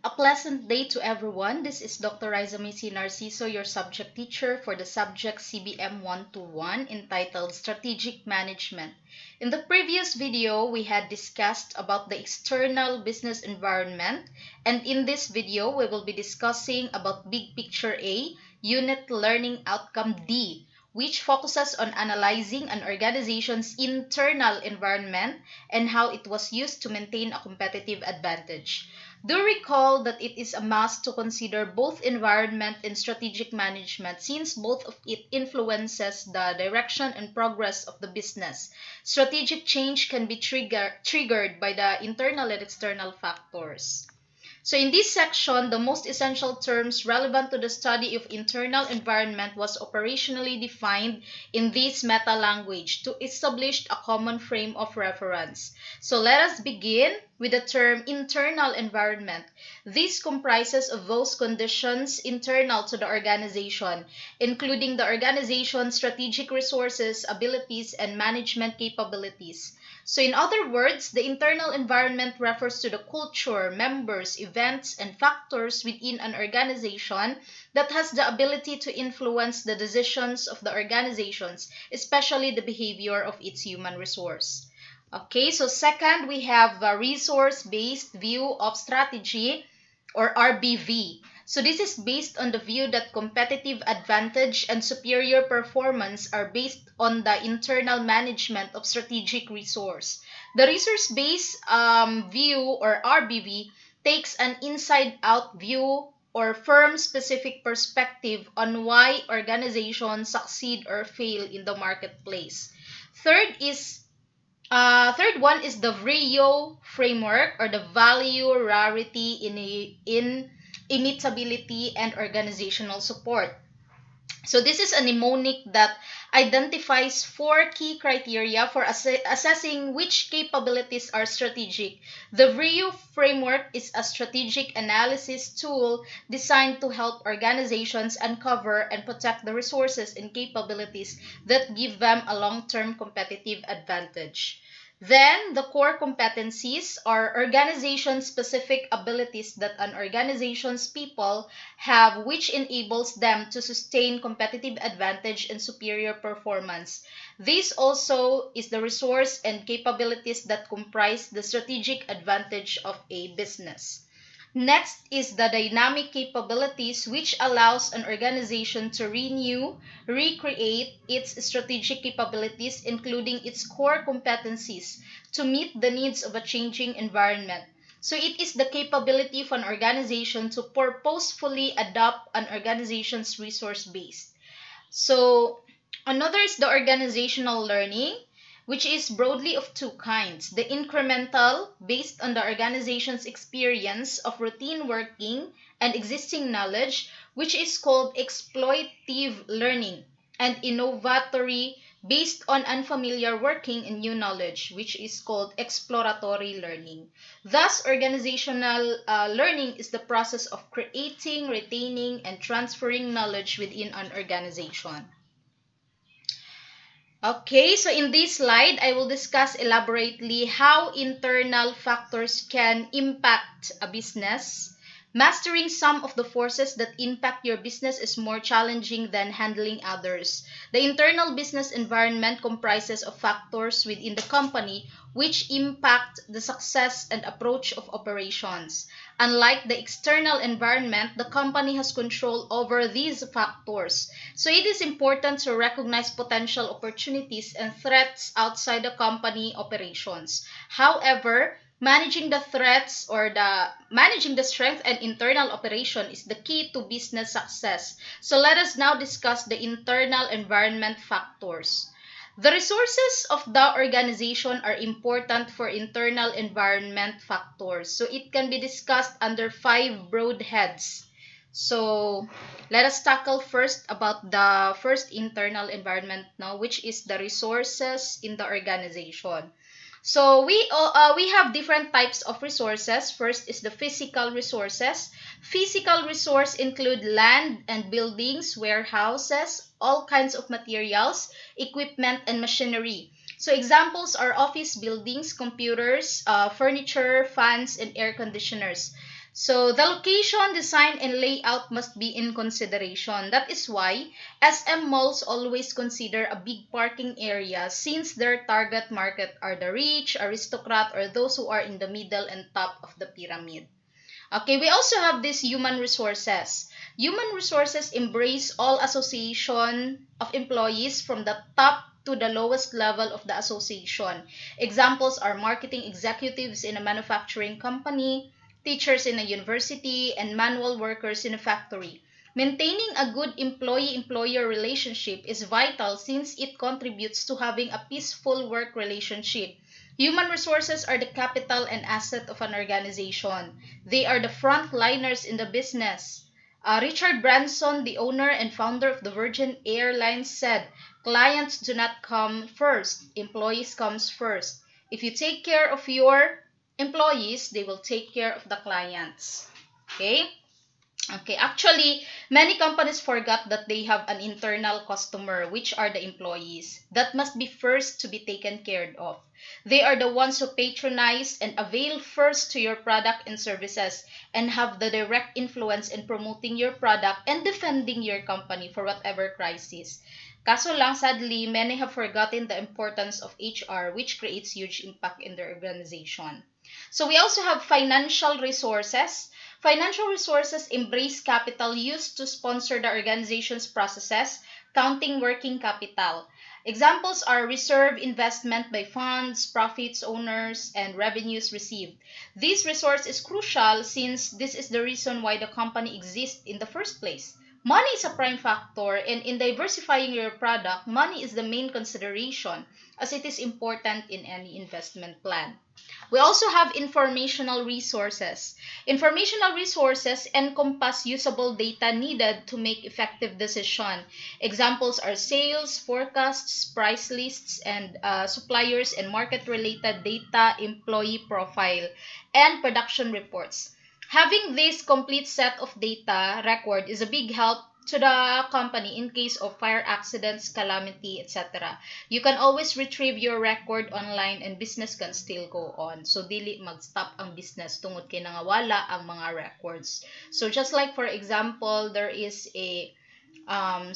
A pleasant day to everyone. This is Dr. Narciso, your subject teacher for the subject CBM 121 entitled Strategic Management. In the previous video, we had discussed about the external business environment, and in this video, we will be discussing about Big Picture A, Unit Learning Outcome D, which focuses on analyzing an organization's internal environment and how it was used to maintain a competitive advantage. Do recall that it is a must to consider both environment and strategic management since both of it influences the direction and progress of the business. Strategic change can be triggered by the internal and external factors. So in this section, the most essential terms relevant to the study of internal environment was operationally defined in this meta-language to establish a common frame of reference. So let us begin with the term internal environment. This comprises of those conditions internal to the organization, including the organization's strategic resources, abilities, and management capabilities. So in other words, the internal environment refers to the culture, members, events, and factors within an organization that has the ability to influence the decisions of the organizations, especially the behavior of its human resource. Okay, so second, we have a resource-based view of strategy, or RBV. So this is based on the view that competitive advantage and superior performance are based on the internal management of strategic resource. The resource-based view, or RBV, takes an inside-out view or firm-specific perspective on why organizations succeed or fail in the marketplace. Third one is the VRIO framework, or the value, rarity, imitability, and organizational support. So this is a mnemonic that identifies 4 key criteria for assessing which capabilities are strategic. The VRIO framework is a strategic analysis tool designed to help organizations uncover and protect the resources and capabilities that give them a long-term competitive advantage. Then, the core competencies are organization-specific abilities that an organization's people have, which enables them to sustain competitive advantage and superior performance. This also is the resource and capabilities that comprise the strategic advantage of a business. Next is the dynamic capabilities, which allows an organization to renew, recreate its strategic capabilities, including its core competencies, to meet the needs of a changing environment. So it is the capability of an organization to purposefully adopt an organization's resource base. So another is the organizational learning, which is broadly of 2 kinds. The incremental, based on the organization's experience of routine working and existing knowledge, which is called exploitative learning, and innovatory, based on unfamiliar working and new knowledge, which is called exploratory learning. Thus, organizational learning is the process of creating, retaining, and transferring knowledge within an organization. Okay, so in this slide, I will discuss elaborately how internal factors can impact a business. Mastering some of the forces that impact your business is more challenging than handling others. The internal business environment comprises of factors within the company which impact the success and approach of operations. Unlike the external environment, the company has control over these factors. So it is important to recognize potential opportunities and threats outside the company operations. However, managing the threats, or managing the strength and internal operation, is the key to business success. So let us now discuss the internal environment factors. The resources of the organization are important for internal environment factors. So it can be discussed under 5 broad heads. So let us tackle first about the first internal environment now, which is the resources in the organization. So we have different types of resources. First is the physical resources. Physical resource include land and buildings, warehouses, all kinds of materials, equipment, and machinery. So examples are office buildings, computers, furniture, fans, and air conditioners. So the location, design, and layout must be in consideration. That is why SM malls always consider a big parking area since their target market are the rich, aristocrat, or those who are in the middle and top of the pyramid. Okay, we also have this human resources. Human resources embrace all association of employees from the top to the lowest level of the association. Examples are marketing executives in a manufacturing company, teachers in a university, and manual workers in a factory. Maintaining a good employee-employer relationship is vital since it contributes to having a peaceful work relationship. Human resources are the capital and asset of an organization. They are the frontliners in the business. Richard Branson, the owner and founder of the Virgin Airlines, said, "Clients do not come first, employees comes first. If you take care of your employees, they will take care of the clients." Okay? Okay, actually, many companies forgot that they have an internal customer, which are the employees, that must be first to be taken care of. They are the ones who patronize and avail first to your product and services and have the direct influence in promoting your product and defending your company for whatever crisis. Kaso lang, sadly, many have forgotten the importance of HR, which creates huge impact in their organization. So we also have financial resources. Financial resources embrace capital used to sponsor the organization's processes, counting working capital. Examples are reserve investment by funds, profits owners, and revenues received. This resource is crucial since this is the reason why the company exists in the first place. Money is a prime factor, and in diversifying your product, money is the main consideration as it is important in any investment plan. We also have informational resources. Informational resources encompass usable data needed to make effective decision. Examples are sales, forecasts, price lists, and suppliers and market-related data, employee profile, and production reports. Having this complete set of data record is a big help to the company in case of fire accidents, calamity, etc. You can always retrieve your record online and business can still go on. So, dili mag-stop ang business tungod kay nangawala ang mga records. So, just like for example, there is a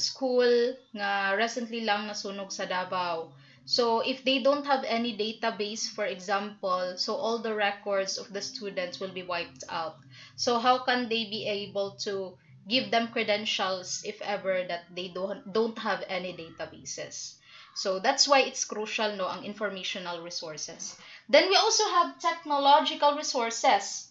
school nga recently lang nasunog sa Davao. So, if they don't have any database, for example, so all the records of the students will be wiped out. So, how can they be able to give them credentials if ever that they don't have any databases? So, that's why it's crucial, no, ang informational resources. Then, we also have technological resources.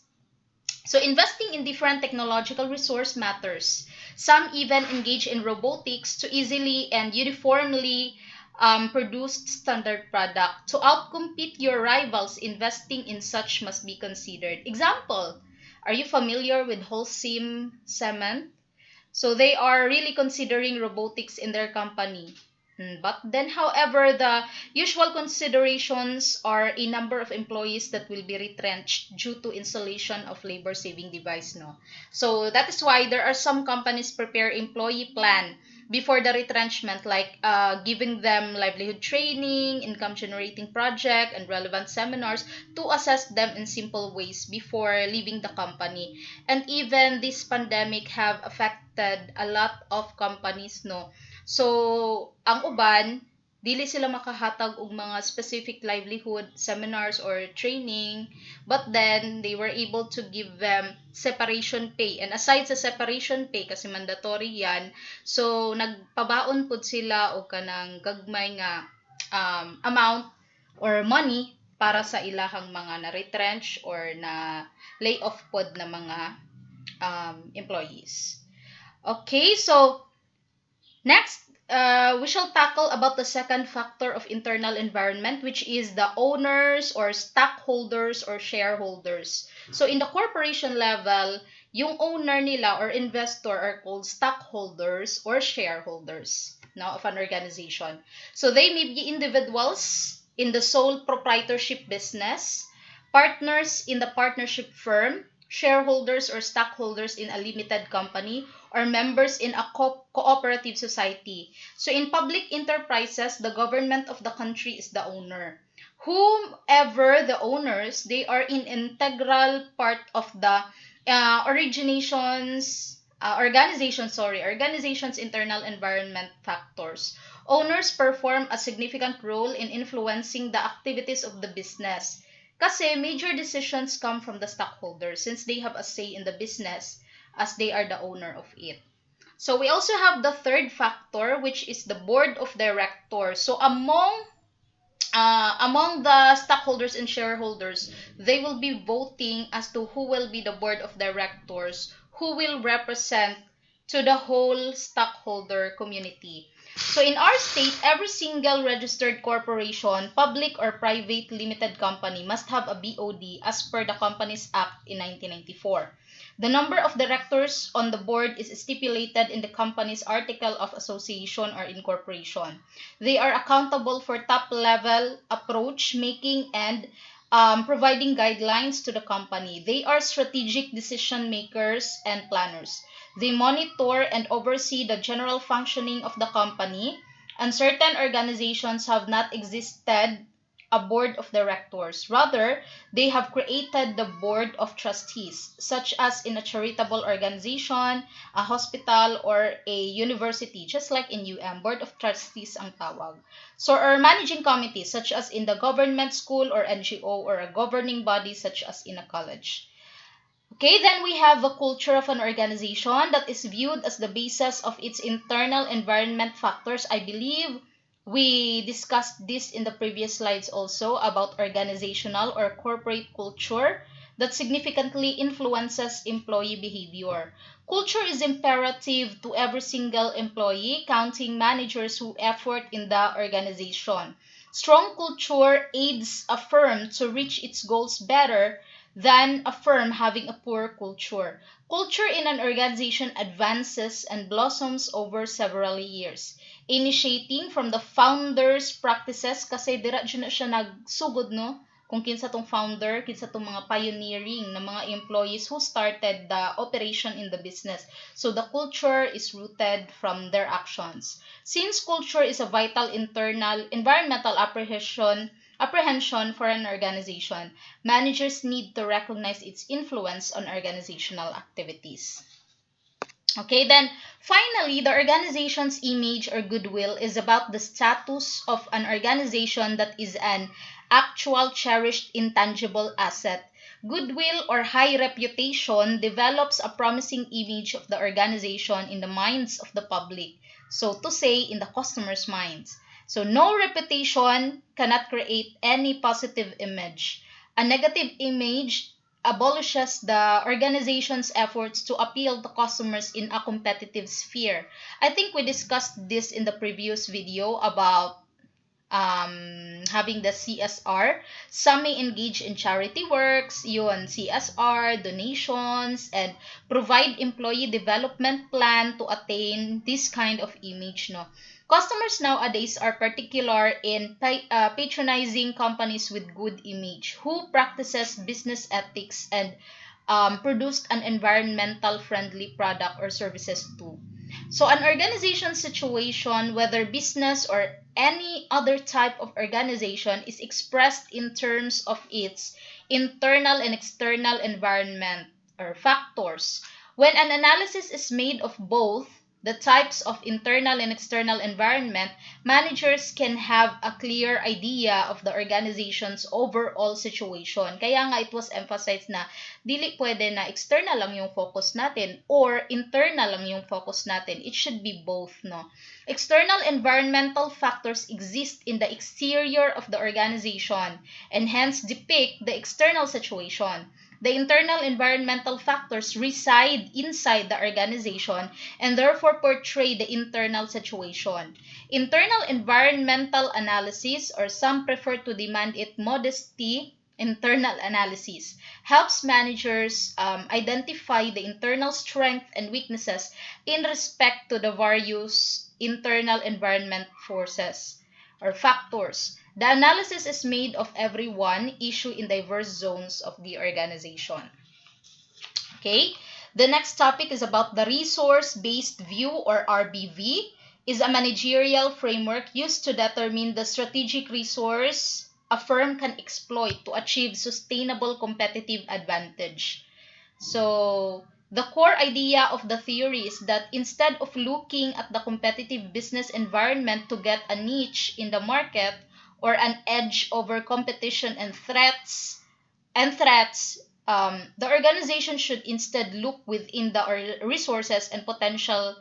So investing in different technological resource matters. Some even engage in robotics to easily and uniformly produce standard product. To outcompete your rivals, investing in such must be considered. Example, are you familiar with Holcim Cement? So they are really considering robotics in their company. But then, however, the usual considerations are a number of employees that will be retrenched due to installation of labor-saving device, no? So that is why there are some companies prepare employee plan before the retrenchment, like giving them livelihood training, income-generating project, and relevant seminars to assess them in simple ways before leaving the company. And even this pandemic have affected a lot of companies, no? So, ang uban, dili sila makahatag og mga specific livelihood seminars or training, but then they were able to give them separation pay. And aside sa separation pay, kasi mandatory yan, so nagpabaon pud sila og kanang gagmay nga amount or money para sa ilahang mga na-retrench or na lay off pod na mga employees. Okay, so next, we shall tackle about the second factor of internal environment, which is the owners or stockholders or shareholders. So in the corporation level, yung owner nila or investor are called stockholders or shareholders now of an organization. So they may be individuals in the sole proprietorship business, partners in the partnership firm, shareholders or stockholders in a limited company, or members in a cooperative society. So in public enterprises, the government of the country is the owner. Whomever the owners, they are an integral part of the Organization's internal environment factors. Owners perform a significant role in influencing the activities of the business. Kasi major decisions come from the stockholders since they have a say in the business as they are the owner of it. So we also have the third factor, which is the board of directors. So among the stockholders and shareholders, they will be voting as to who will be the board of directors, who will represent to the whole stockholder community. So in our state, every single registered corporation, public or private limited company must have a BOD as per the Companies Act in 1994. The number of directors on the board is stipulated in the company's article of association or incorporation. They are accountable for top-level approach making and providing guidelines to the company. They are strategic decision makers and planners. They monitor and oversee the general functioning of the company, and certain organizations have not existed a board of directors. Rather, they have created the board of trustees, such as in a charitable organization, a hospital, or a university, just like in board of trustees ang tawag. So, or managing committees, such as in the government school or NGO, or a governing body, such as in a college. Okay, then we have the culture of an organization that is viewed as the basis of its internal environment factors. I believe we discussed this in the previous slides also about organizational or corporate culture that significantly influences employee behavior. Culture is imperative to every single employee, counting managers who effort in the organization. Strong culture aids a firm to reach its goals better than a firm having a poor culture. Culture in an organization advances and blossoms over several years, initiating from the founder's practices, kasi dira dyan na siya nagsugod, no? Kung kinsa tong founder, kinsa tong mga pioneering na mga employees who started the operation in the business. So the culture is rooted from their actions. Since culture is a vital internal environmental apprehension for an organization, managers need to recognize its influence on organizational activities. Okay, then finally, the organization's image or goodwill is about the status of an organization that is an actual cherished intangible asset. Goodwill or high reputation develops a promising image of the organization in the minds of the public, so to say, in the customer's minds. So no reputation cannot create any positive image. A negative image abolishes the organization's efforts to appeal to customers in a competitive sphere. I think we discussed this in the previous video about having the CSR. Some may engage in charity works, yun, CSR, donations, and provide employee development plan to attain this kind of image, no? Customers nowadays are particular in patronizing companies with good image, who practices business ethics and produced an environmental friendly product or services too. So an organization situation, whether business or any other type of organization, is expressed in terms of its internal and external environment or factors. When an analysis is made of both the types of internal and external environment, managers can have a clear idea of the organization's overall situation. Kaya nga it was emphasized na dili pwede na external lang yung focus natin or internal lang yung focus natin. It should be both, no? External environmental factors exist in the exterior of the organization and hence depict the external situation. The internal environmental factors reside inside the organization and therefore portray the internal situation. Internal environmental analysis, or some prefer to demand it modesty, internal analysis, helps managers identify the internal strengths and weaknesses in respect to the various internal environment forces or factors. The analysis is made of every one issue in diverse zones of the organization. Okay, the next topic is about the resource-based view, or RBV, is a managerial framework used to determine the strategic resource a firm can exploit to achieve sustainable competitive advantage. So the core idea of the theory is that instead of looking at the competitive business environment to get a niche in the market or an edge over competition and threats, the organization should instead look within the resources and potential.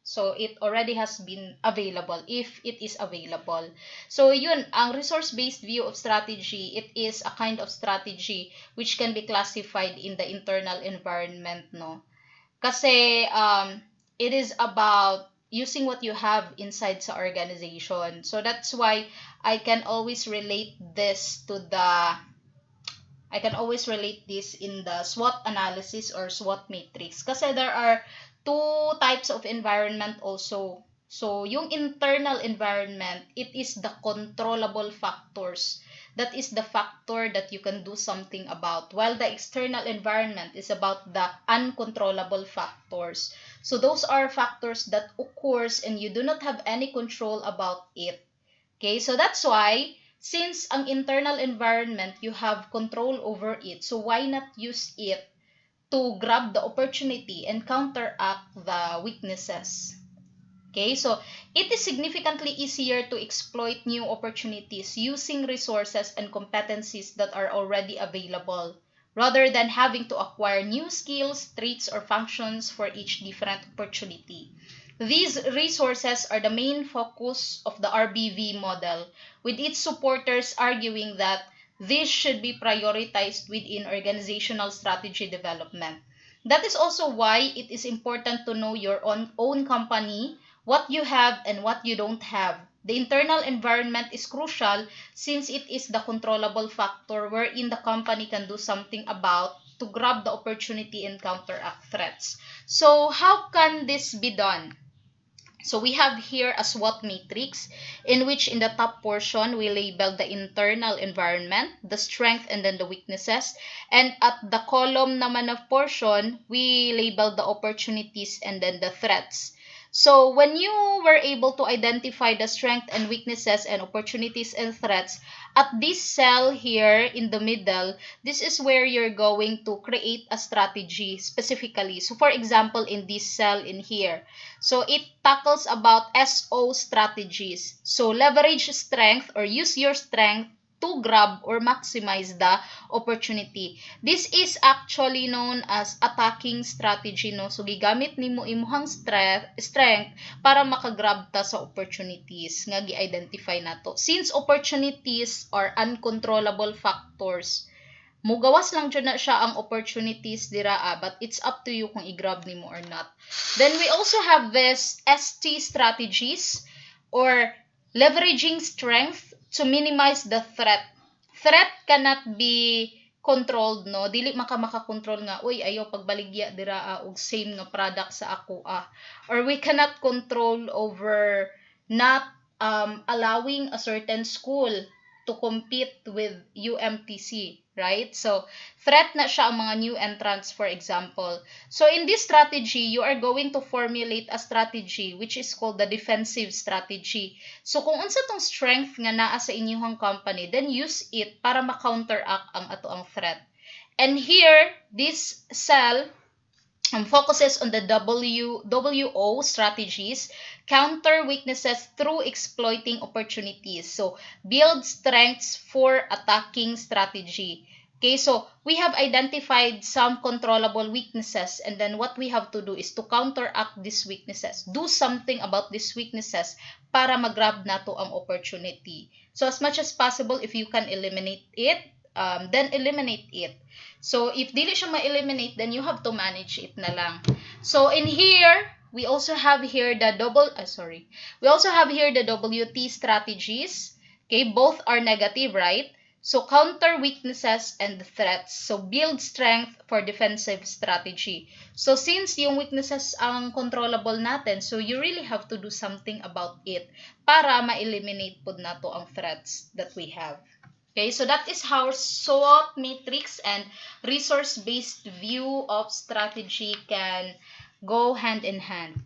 So it already has been available if it is available. So yun, ang resource-based view of strategy, it is a kind of strategy which can be classified in the internal environment, no? Kasi it is about using what you have inside sa organization. So that's why I can always relate this to the I can always relate this in the SWOT analysis or SWOT matrix. Kasi there are two types of environment also. So, yung internal environment, it is the controllable factors. That is the factor that you can do something about. While the external environment is about the uncontrollable factors. So, those are factors that occurs and you do not have any control about it. Okay, so that's why since ang internal environment you have control over it, so why not use it to grab the opportunity and counteract the weaknesses? Okay, so it is significantly easier to exploit new opportunities using resources and competencies that are already available rather than having to acquire new skills, traits, or functions for each different opportunity. These resources are the main focus of the RBV model, with its supporters arguing that this should be prioritized within organizational strategy development. That is also why it is important to know your own company, what you have and what you don't have. The internal environment is crucial since it is the controllable factor wherein the company can do something about to grab the opportunity and counteract threats. So how can this be done? So we have here a SWOT matrix in which in the top portion we label the internal environment, the strength and then the weaknesses. And at the column naman of portion, we label the opportunities and then the threats. So when you were able to identify the strength and weaknesses and opportunities and threats, at this cell here in the middle, this is where you're going to create a strategy specifically. So for example, in this cell in here, so it tackles about SO strategies. So leverage strength or use your strength to grab or maximize the opportunity. This is actually known as attacking strategy, no? So gigamit nimo imuhang strength para makagrab ta sa opportunities nga gi-identify nato. Since opportunities are uncontrollable factors, mugawas lang dyan na siya ang opportunities dira, but it's up to you kung i-grab nimo or not. Then we also have this ST strategies or leveraging strength to minimize the threat. Threat cannot be controlled, no? Dili makakontrol nga, uy, ayaw pagbaligya dira og same nga product sa ako Or we cannot control over not allowing a certain school to compete with UMTC, right? So, threat na siya ang mga new entrants, for example. So, in this strategy, you are going to formulate a strategy which is called the defensive strategy. So, kung unsa tong strength nga naa sa inyong company, then use it para ma-counteract ang ato ang threat. And here, this cell focuses on the WO strategies, counter weaknesses through exploiting opportunities. So, build strengths for attacking strategy. Okay, so we have identified some controllable weaknesses, and then what we have to do is to counteract these weaknesses. Do something about these weaknesses para mag-grab nato ang opportunity. So, as much as possible, if you can eliminate it, then eliminate it. So, if dili siya ma-eliminate, then you have to manage it na lang. So, in here, we also have here the we also have here the WT strategies. Okay, both are negative, right? So, counter weaknesses and threats. So, build strength for defensive strategy. So, since yung weaknesses ang controllable natin, so you really have to do something about it para ma-eliminate po nato ang threats that we have. Okay, so that is how SWOT matrix and resource-based view of strategy can go hand in hand.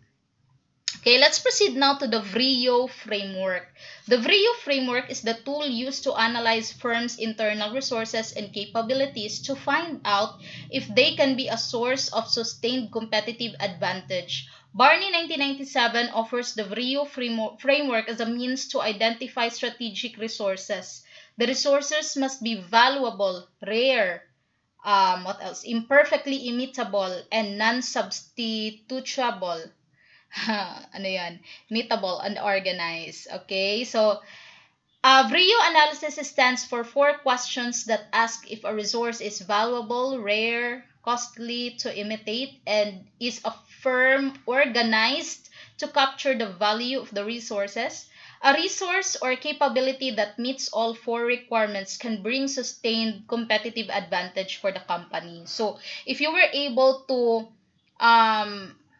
Okay, let's proceed now to the VRIO framework. The VRIO framework is the tool used to analyze firms' internal resources and capabilities to find out if they can be a source of sustained competitive advantage. Barney 1997 offers the VRIO framework as a means to identify strategic resources. The resources must be valuable, rare, what else? Imperfectly imitable, and non-substitutable. Ano yan? Meetable and organized. Okay? So, VRIO analysis stands for four questions that ask if a resource is valuable, rare, costly to imitate, and is a firm organized to capture the value of the resources. A resource or capability that meets all four requirements can bring sustained competitive advantage for the company. So, if you were able to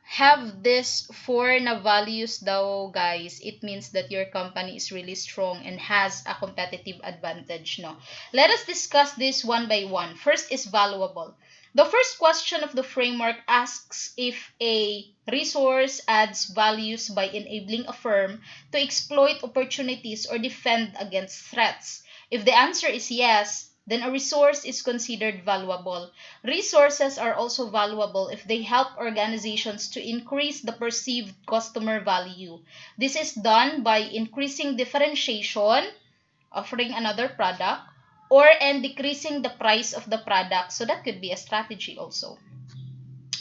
have this four na values daw, guys, it means that your company is really strong and has a competitive advantage, no? Let us discuss this one by one. First is valuable. The first question of the framework asks if a resource adds values by enabling a firm to exploit opportunities or defend against threats. If the answer is yes, then a resource is considered valuable. Resources are also valuable if they help organizations to increase the perceived customer value. This is done by increasing differentiation, offering another product, or and decreasing the price of the product. So that could be a strategy also.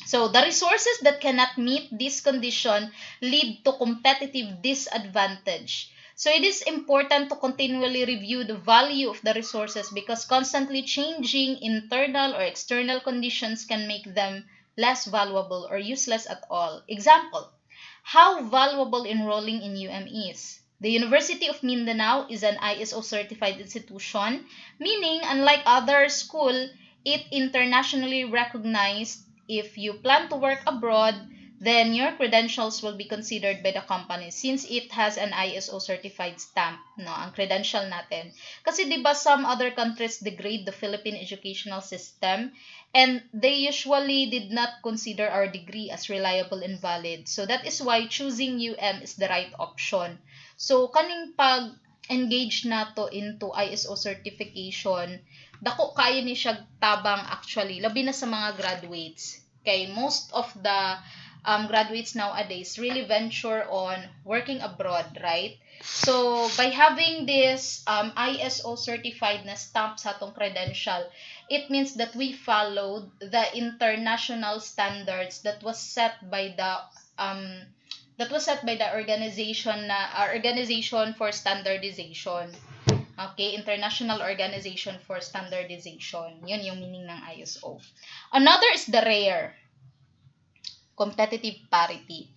So the resources that cannot meet this condition lead to competitive disadvantage. So it is important to continually review the value of the resources because constantly changing internal or external conditions can make them less valuable or useless at all. Example, how valuable enrolling in UM is. The University of Mindanao is an ISO certified institution, meaning unlike other school, it internationally recognized. If you plan to work abroad, then your credentials will be considered by the company since it has an ISO certified stamp, no, ang credential natin. Kasi 'di ba some other countries degrade the Philippine educational system and they usually did not consider our degree as reliable and valid. So that is why choosing UM is the right option. So kaning pag engage nato into ISO certification, dako kayo ni siya tabang actually, labi na sa mga graduates. Okay, most of the graduates nowadays really venture on working abroad, right? So, by having this ISO certified na stamp sa atong credential, it means that we followed the international standards um, that was set by the organization na Organization for Standardization. Okay, International Organization for Standardization. Yun yung meaning ng ISO. Another is the rare, competitive parity.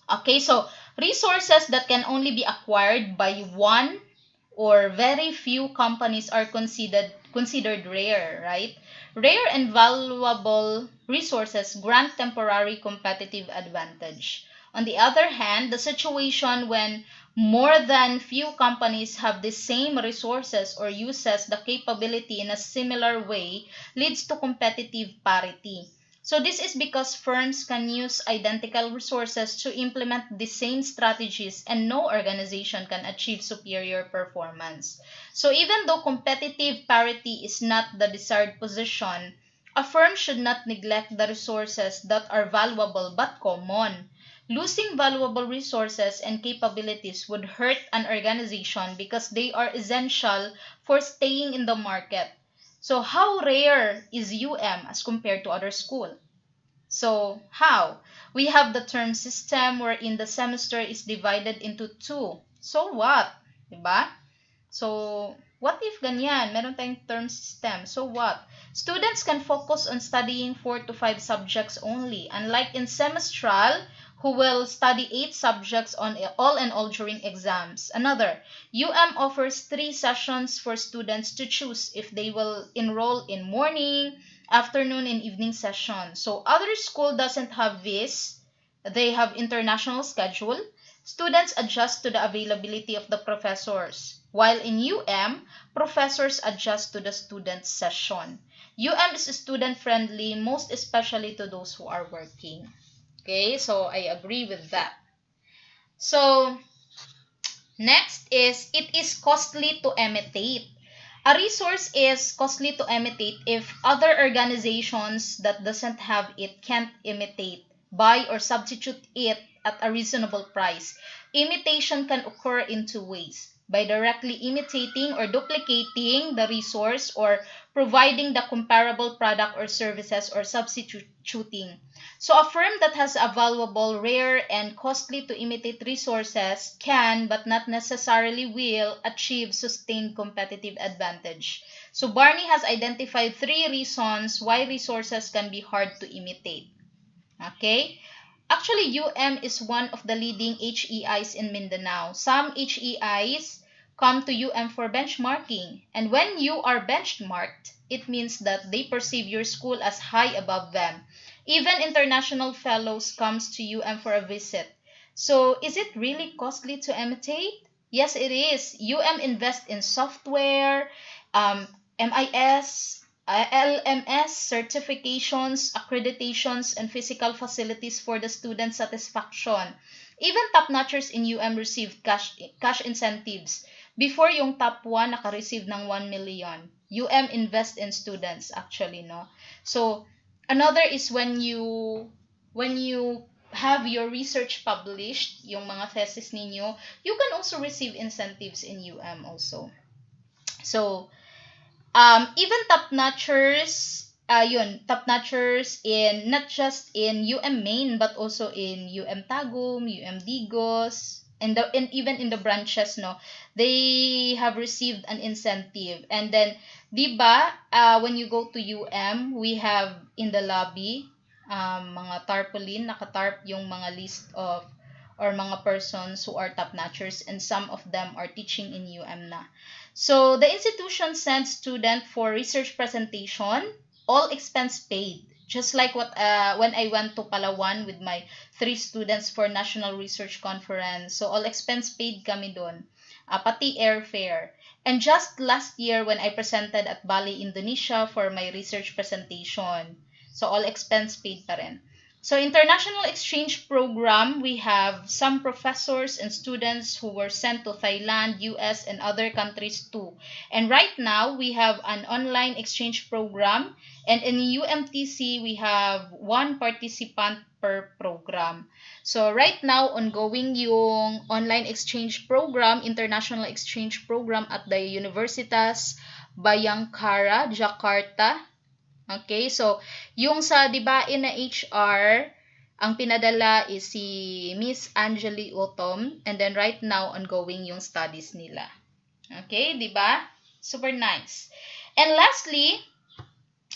Okay, so resources that can only be acquired by one or very few companies are considered rare, right? Rare and valuable resources grant temporary competitive advantage. On the other hand, the situation when more than few companies have the same resources or uses the capability in a similar way leads to competitive parity. So this is because firms can use identical resources to implement the same strategies and no organization can achieve superior performance. So even though competitive parity is not the desired position, a firm should not neglect the resources that are valuable but common. Losing valuable resources and capabilities would hurt an organization because they are essential for staying in the market. So how rare is UM as compared to other school? So how? We have the term system wherein the semester is divided into two. So what? Diba? So, what if ganyan? Meron tayong term system. So what? Students can focus on studying 4 to 5 subjects only, unlike in semestral, who will study 8 subjects on all and all during exams. Another, UM offers 3 sessions for students to choose if they will enroll in morning, afternoon, and evening session. So other school doesn't have this. They have international schedule. Students adjust to the availability of the professors, while in UM, professors adjust to the student session. UM is student-friendly, most especially to those who are working. Okay, so I agree with that. So next is it is costly to imitate. A resource is costly to imitate if other organizations that doesn't have it can't imitate, buy or substitute it at a reasonable price. Imitation can occur in two ways: by directly imitating or duplicating the resource, or providing the comparable product or services or substituting. So a firm that has a valuable, rare, and costly to imitate resources can, but not necessarily will, achieve sustained competitive advantage. So Barney has identified three reasons why resources can be hard to imitate. Okay? Actually, UM is one of the leading HEIs in Mindanao. Some HEIs come to UM for benchmarking. And when you are benchmarked, it means that they perceive your school as high above them. Even international fellows comes to UM for a visit. So, is it really costly to imitate? Yes, it is. UM invests in software, MIS, LMS certifications, accreditations, and physical facilities for the student satisfaction. Even top-notchers in UM received cash incentives. Before yung top 1 naka-receive ng 1 million. UM invest in students actually, no? So, another is when you have your research published, yung mga thesis ninyo, you can also receive incentives in UM also. So, even top-notchers in not just in UM Main but also in UM Tagum, UM Digos, and even in the branches, no, they have received an incentive. And then, di ba, when you go to UM, we have in the lobby mga tarpaulin, nakatarp yung mga list of or mga persons who are top-notchers, and some of them are teaching in UM na. So, the institution sends student for research presentation, all expense paid. Just like when I went to Palawan with my 3 students for National Research Conference. So, all expense paid kami doon. Pati airfare. And just last year when I presented at Bali, Indonesia for my research presentation. So, all expense paid pa rin. So, international exchange program, we have some professors and students who were sent to Thailand, US, and other countries too. And right now, we have an online exchange program. And in UMTC, we have 1 participant per program. So, right now, ongoing yung online exchange program, international exchange program at the Universitas Bayangkara, Jakarta. Okay, so yung sa dibain na HR, ang pinadala is si Miss Angeli Otom, and then right now ongoing yung studies nila. Okay, di ba? Super nice. And lastly,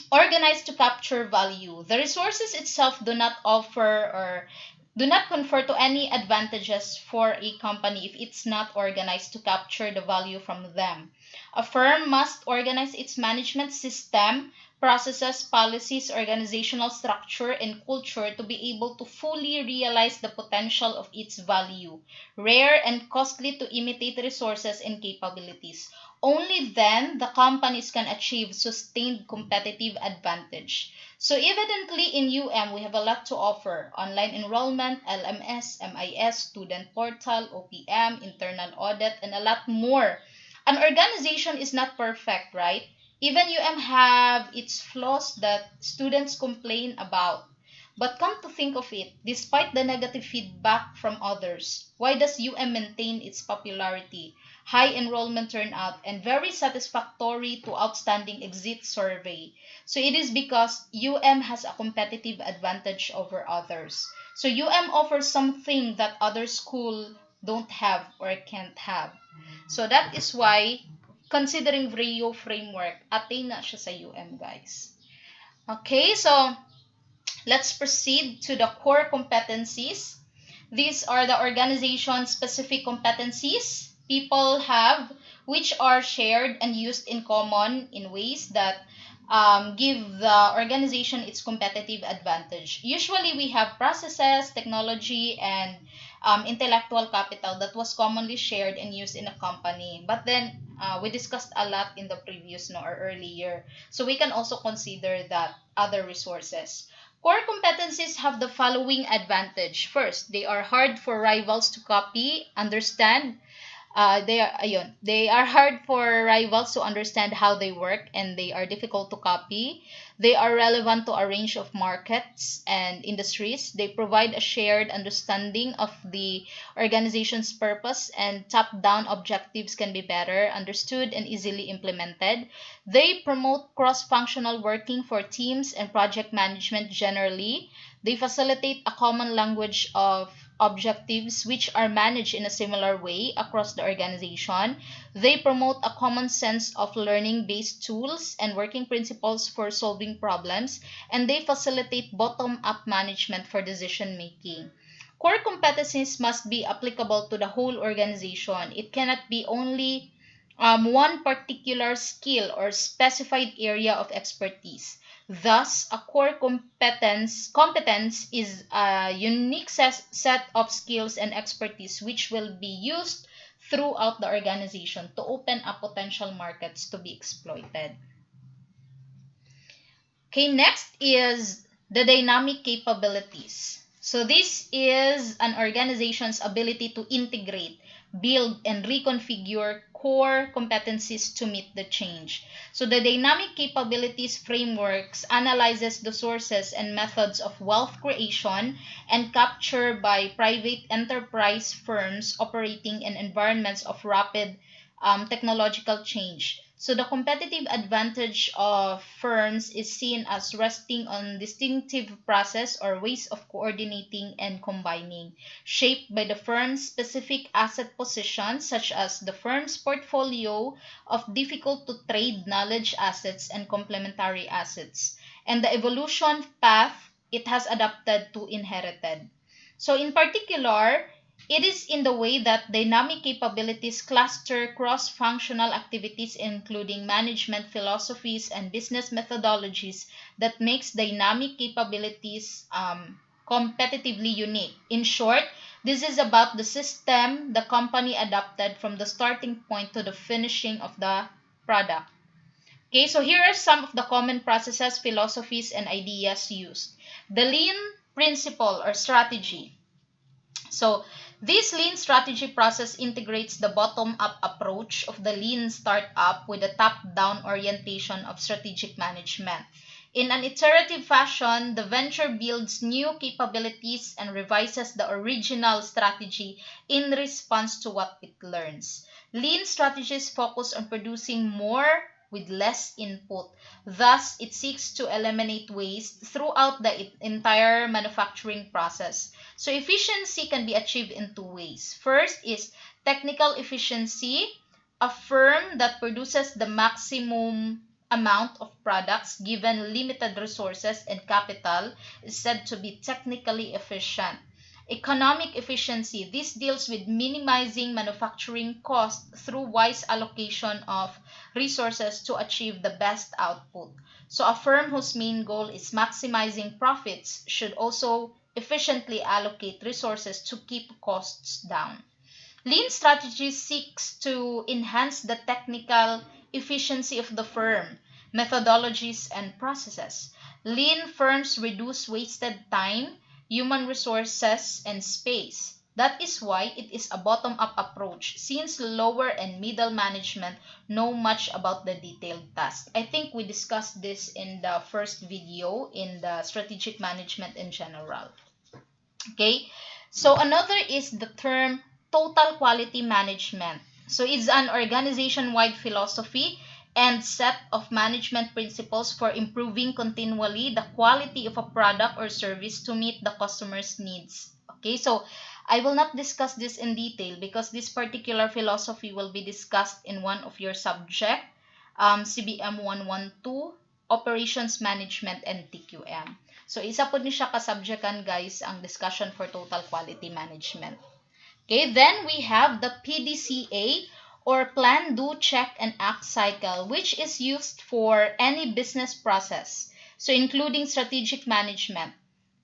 organized to capture value. The resources itself do not offer or do not confer to any advantages for a company if it's not organized to capture the value from them. A firm must organize its management system, processes, policies, organizational structure, and culture to be able to fully realize the potential of its value, rare and costly to imitate resources and capabilities. Only then the companies can achieve sustained competitive advantage. So evidently in UM, we have a lot to offer: online enrollment, LMS, MIS, student portal, OPM, internal audit, and a lot more. An organization is not perfect, right? Even UM have its flaws that students complain about. But come to think of it, despite the negative feedback from others, why does UM maintain its popularity, high enrollment turnout, and very satisfactory to outstanding exit survey? So it is because UM has a competitive advantage over others. So UM offers something that other schools don't have or can't have. So that is why, considering VRIO framework, attain na siya sa UM, guys. Okay, so let's proceed to the core competencies. These are the organization-specific competencies people have, which are shared and used in common in ways that give the organization its competitive advantage. Usually, we have processes, technology, and intellectual capital that was commonly shared and used in a company. But then, we discussed a lot in the previous or earlier. So we can also consider that other resources. Core competencies have the following advantage. First, they are hard for rivals to copy, understand. They are hard for rivals to understand how they work, and they are difficult to copy. They are relevant to a range of markets and industries. They provide a shared understanding of the organization's purpose, and top-down objectives can be better understood and easily implemented. They promote cross-functional working for teams and project management generally. They facilitate a common language of objectives which are managed in a similar way across the organization. They promote a common sense of learning based tools and working principles for solving problems, and they facilitate bottom up management for decision making. Core competencies must be applicable to the whole organization. It cannot be only one particular skill or specified area of expertise. Thus, a core competence is a unique set of skills and expertise which will be used throughout the organization to open up potential markets to be exploited. Okay, next is the dynamic capabilities. So this is an organization's ability to integrate, build, and reconfigure core competencies to meet the change. So the dynamic capabilities frameworks analyzes the sources and methods of wealth creation and capture by private enterprise firms operating in environments of rapid technological change. So the competitive advantage of firms is seen as resting on distinctive process or ways of coordinating and combining, shaped by the firm's specific asset positions, such as the firm's portfolio of difficult to trade knowledge assets and complementary assets, and the evolution path it has adapted to inherited. So in particular, it is in the way that dynamic capabilities cluster cross-functional activities including management philosophies and business methodologies that makes dynamic capabilities competitively unique. In short, this is about the system the company adopted from the starting point to the finishing of the product. Okay, so here are some of the common processes, philosophies, and ideas used. The lean principle or strategy. So this lean strategy process integrates the bottom-up approach of the lean startup with the top-down orientation of strategic management. In an iterative fashion, the venture builds new capabilities and revises the original strategy in response to what it learns. Lean strategies focus on producing more with less input. Thus, it seeks to eliminate waste throughout the entire manufacturing process. So efficiency can be achieved in two ways. First is technical efficiency. A firm that produces the maximum amount of products given limited resources and capital is said to be technically efficient. Economic efficiency. This deals with minimizing manufacturing costs through wise allocation of resources to achieve the best output. So a firm whose main goal is maximizing profits should also efficiently allocate resources to keep costs down. Lean strategy seeks to enhance the technical efficiency of the firm, methodologies, and processes. Lean firms reduce wasted time, human resources, and space. That is why it is a bottom-up approach, since lower and middle management know much about the detailed task. I think we discussed this in the first video in the strategic management in general. Okay, so another is the term total quality management. So it's an organization-wide philosophy and set of management principles for improving continually the quality of a product or service to meet the customer's needs. Okay, so I will not discuss this in detail because this particular philosophy will be discussed in one of your subject, CBM 112, Operations Management and TQM. So, isa po ni siya ka-subjectan, guys, ang discussion for total quality management. Okay, then we have the PDCA or Plan, Do, Check, and Act cycle, which is used for any business process, so including strategic management.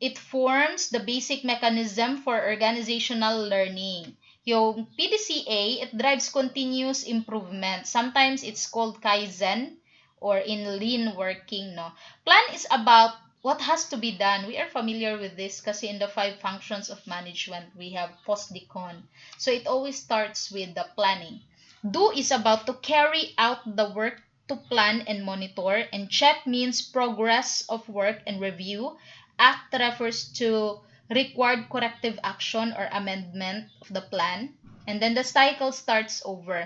It forms the basic mechanism for organizational learning. Yung PDCA, it drives continuous improvement. Sometimes it's called Kaizen or in lean working, no? Plan is about what has to be done? We are familiar with this kasi in the 5 functions of management, we have post decon. So it always starts with the planning. Do is about to carry out the work to plan and monitor, and check means progress of work and review. Act refers to required corrective action or amendment of the plan. And then the cycle starts over.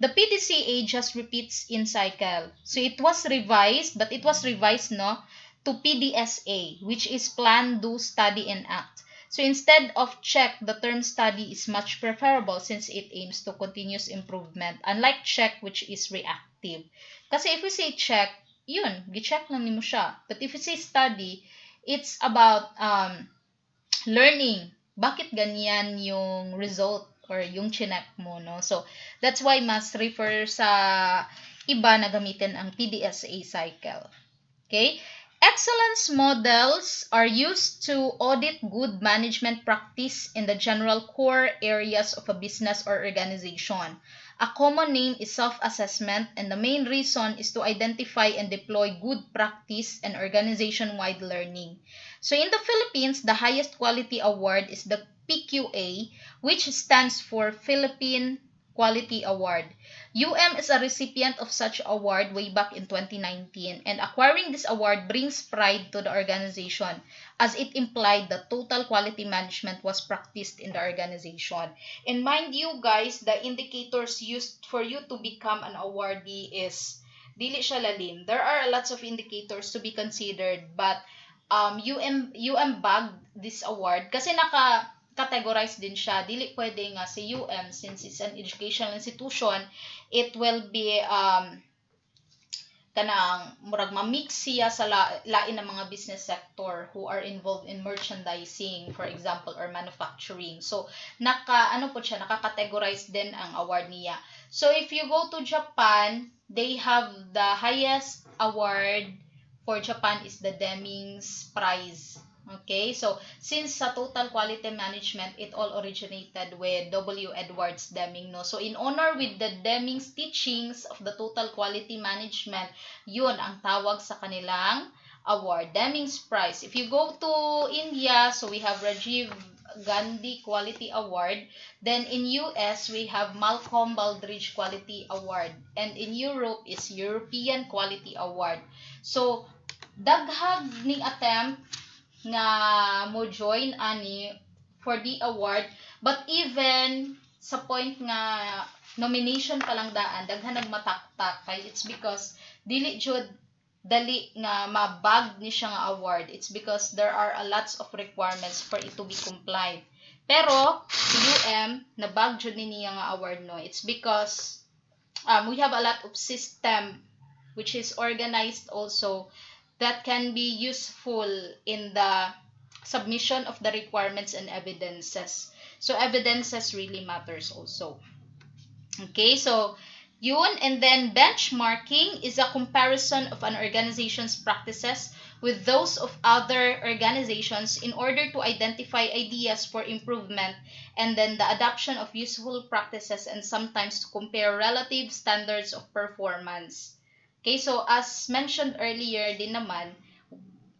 The PDCA just repeats in cycle. So it was revised, but it was revised no to PDSA, which is plan, do, study, and act. So instead of check, the term study is much preferable since it aims to continuous improvement, unlike check, which is reactive. Kasi if we say check, yun, gi-check lang nimo siya. But if we say study, it's about learning. Bakit ganyan yung result or yung chinek mo, no? So, that's why mas refer sa iba na gamitin ang PDSA cycle. Okay? Excellence models are used to audit good management practice in the general core areas of a business or organization. A common name is self-assessment, and the main reason is to identify and deploy good practice and organization-wide learning. So in the Philippines, the highest quality award is the PQA, which stands for Philippine Quality Award. is a recipient of such award way back in 2019, and acquiring this award brings pride to the organization as it implied that total quality management was practiced in the organization. And mind you guys, the indicators used for you to become an awardee is dili siya lalim. There are lots of indicators to be considered, but bagged this award kasi categorize din siya. Dili pwede nga si since it's an educational institution, it will be kanang murag ma-mix siya sa lain ng mga business sector who are involved in merchandising, for example, or manufacturing. So naka-categorize din ang award niya. So if you go to Japan, they have the highest award for Japan is the Deming's Prize. Okay, so since sa total quality management, it all originated with W. Edwards Deming, no? So in honor with the Deming's teachings of the total quality management, yun ang tawag sa kanilang award, Deming's Prize. If you go to India, so we have Rajiv Gandhi Quality Award. Then in US, we have Malcolm Baldrige Quality Award. And in Europe is European Quality Award. So daghag ning attempt nga mo join ani for the award, but even sa point nga nomination pa lang daan daghan nagmataktak kay it's because dili jud dali nga mabag ni siya nga award. It's because there are a lots of requirements for it to be complied. Pero si nabag jud ni niya nga award, no? It's because we have a lot of system which is organized also that can be useful in the submission of the requirements and evidences. So evidences really matters also. Okay, so yun, and then benchmarking is a comparison of an organization's practices with those of other organizations in order to identify ideas for improvement, and then the adoption of useful practices, and sometimes to compare relative standards of performance. Okay, so as mentioned earlier din naman,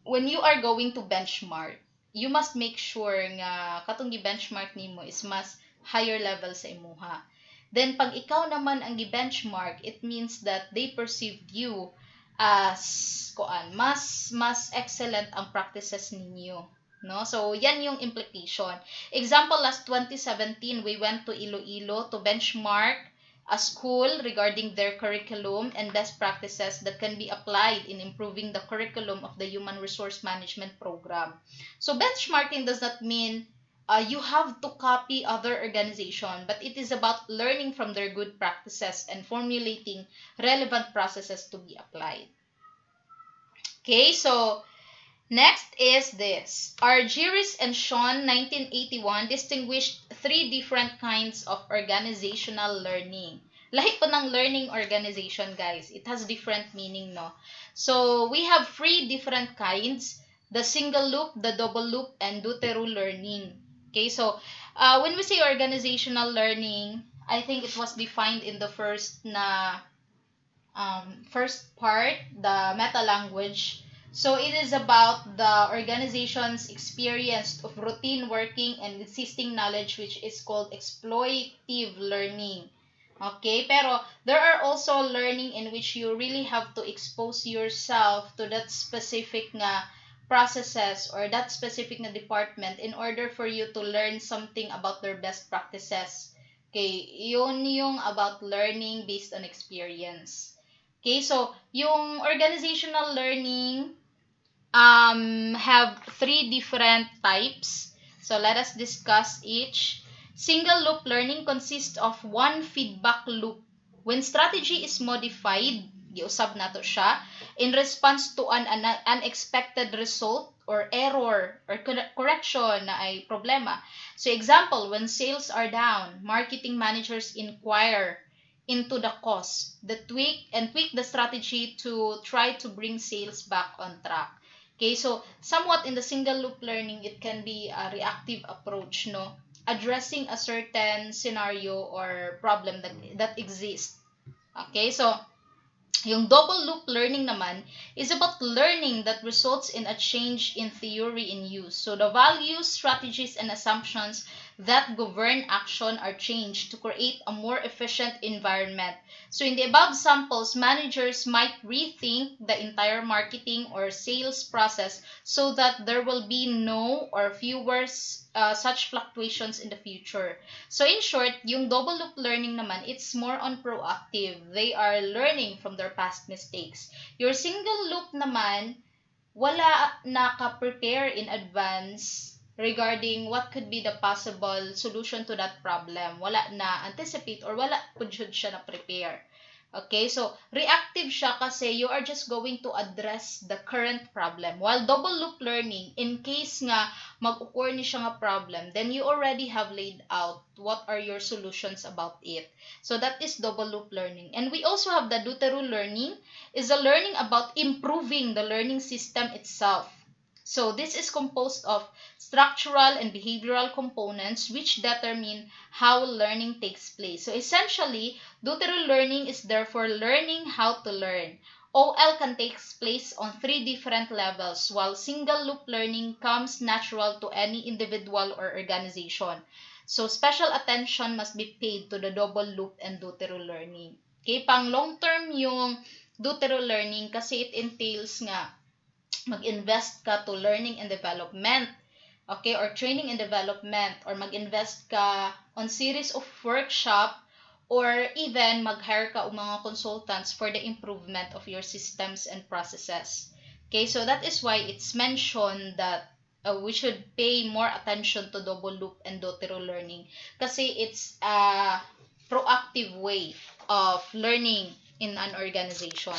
when you are going to benchmark, you must make sure nga katong gi-benchmark nimo is mas higher level sa imuha. Then pag ikaw naman ang gi-benchmark, it means that they perceived you as mas excellent ang practices ninyo, no? So yan yung implication. Example, last 2017 we went to Iloilo to benchmark a school regarding their curriculum and best practices that can be applied in improving the curriculum of the human resource management program. So benchmarking does not mean you have to copy other organization, but it is about learning from their good practices and formulating relevant processes to be applied. Okay, so next is this. Argyris and Sean, 1981, distinguished 3 different kinds of organizational learning. Lahi po ng learning organization, guys. It has different meaning, no? So, we have 3 different kinds. The single loop, the double loop, and do-through learning. Okay, so when we say organizational learning, I think it was defined in the first part, the meta language. So it is about the organization's experience of routine working and existing knowledge, which is called exploitative learning. Okay, pero there are also learning in which you really have to expose yourself to that specific nga processes or that specific na department in order for you to learn something about their best practices. Okay, yun yung about learning based on experience. Okay, so yung organizational learning have three different types. So let us discuss each. Single loop learning consists of one feedback loop. When strategy is modified, giusab nato siya, in response to an unexpected result or error or correction na ay problema. So example, when sales are down, marketing managers inquire into the cause, tweak the strategy to try to bring sales back on track. Okay, so somewhat in the single loop learning, it can be a reactive approach, no? Addressing a certain scenario or problem that exists. Okay, so yung double loop learning naman is about learning that results in a change in theory in use. So the values, strategies, and assumptions that govern action are changed to create a more efficient environment. So in the above samples, managers might rethink the entire marketing or sales process so that there will be no or fewer such fluctuations in the future. So in short, yung double loop learning naman, it's more on proactive. They are learning from their past mistakes. Your single loop naman, wala naka-prepare in advance regarding what could be the possible solution to that problem. Wala na anticipate or wala pud siya na prepare. Okay, so reactive siya kasi you are just going to address the current problem. While double loop learning, in case nga mag-occur ni siya nga problem, then you already have laid out what are your solutions about it. So that is double loop learning. And we also have the deutero learning, is a learning about improving the learning system itself. So this is composed of structural and behavioral components which determine how learning takes place. So essentially, deutero learning is therefore learning how to learn. OL can take place on three different levels, while single loop learning comes natural to any individual or organization. So special attention must be paid to the double loop and deutero learning. Okay, pang long term yung deutero learning kasi it entails nga mag-invest ka to learning and development, okay, or training and development, or mag-invest ka on series of workshop, or even mag-hire ka o mga consultants for the improvement of your systems and processes. Okay, so that is why it's mentioned that we should pay more attention to double loop and deutero learning kasi it's a proactive way of learning in an organization.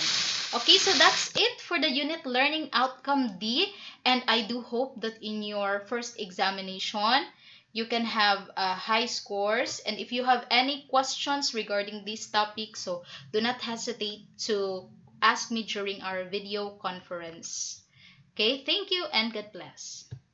Okay, so that's it for the unit learning outcome D, and I do hope that in your first examination you can have high scores, and if you have any questions regarding this topic, so do not hesitate to ask me during our video conference. Okay, thank you and God bless.